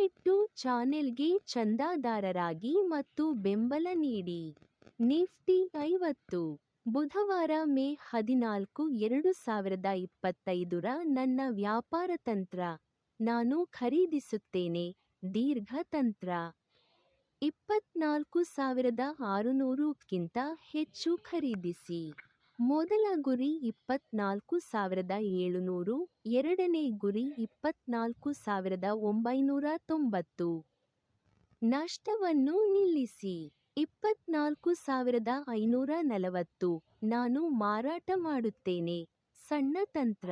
ದಯವಿಟ್ಟು ಚಾನೆಲ್ಗೆ ಚಂದಾದಾರರಾಗಿ ಮತ್ತು ಬೆಂಬಲ ನೀಡಿ. ನಿಫ್ಟಿ 50 ಬುಧವಾರ ಮೇ 14, 2025 ನನ್ನ ವ್ಯಾಪಾರ ತಂತ್ರ. ನಾನು ಖರೀದಿಸುತ್ತೇನೆ. ದೀರ್ಘ ತಂತ್ರ 24,600ಕ್ಕಿಂತ ಹೆಚ್ಚು ಖರೀದಿಸಿ. ಮೊದಲ ಗುರಿ 24,700, ಎರಡನೇ ಗುರಿ 24,990. ನಷ್ಟವನ್ನು ನಿಲ್ಲಿಸಿ. 24,540 ನಾನು ಮಾರಾಟ ಮಾಡುತ್ತೇನೆ. ಸಣ್ಣ ತಂತ್ರ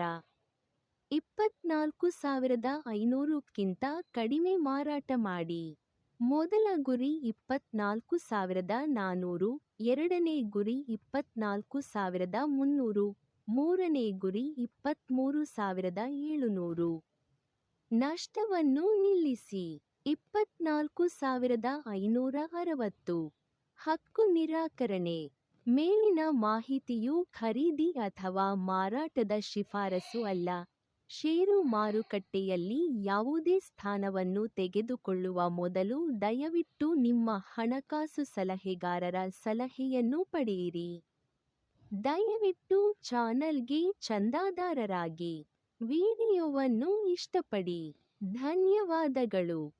24,500ಕ್ಕಿಂತ ಕಡಿಮೆ ಮಾರಾಟ ಮಾಡಿ. ಮೊದಲ ಗುರಿ 24,400, ಎರಡನೇ ಗುರಿ 24,300, ಮೂರನೇ ಗುರಿ 23,700. ನಷ್ಟವನ್ನು ನಿಲ್ಲಿಸಿ. 24,560. ಹಕ್ಕು ನಿರಾಕರಣೆ. ಮೇಲಿನ ಮಾಹಿತಿಯು ಖರೀದಿ ಅಥವಾ ಮಾರಾಟದ ಶಿಫಾರಸು ಅಲ್ಲ. ಷೇರು ಮಾರುಕಟ್ಟೆಯಲ್ಲಿ ಯಾವುದೇ ಸ್ಥಾನವನ್ನು ತೆಗೆದುಕೊಳ್ಳುವ ಮೊದಲು ದಯವಿಟ್ಟು ನಿಮ್ಮ ಹಣಕಾಸು ಸಲಹೆಗಾರರ ಸಲಹೆಯನ್ನು ಪಡೆಯಿರಿ. ದಯವಿಟ್ಟು ಚಾನಲ್ಗೆ ಚಂದಾದಾರರಾಗಿ. ವಿಡಿಯೋವನ್ನು ಇಷ್ಟಪಡಿ. ಧನ್ಯವಾದಗಳು.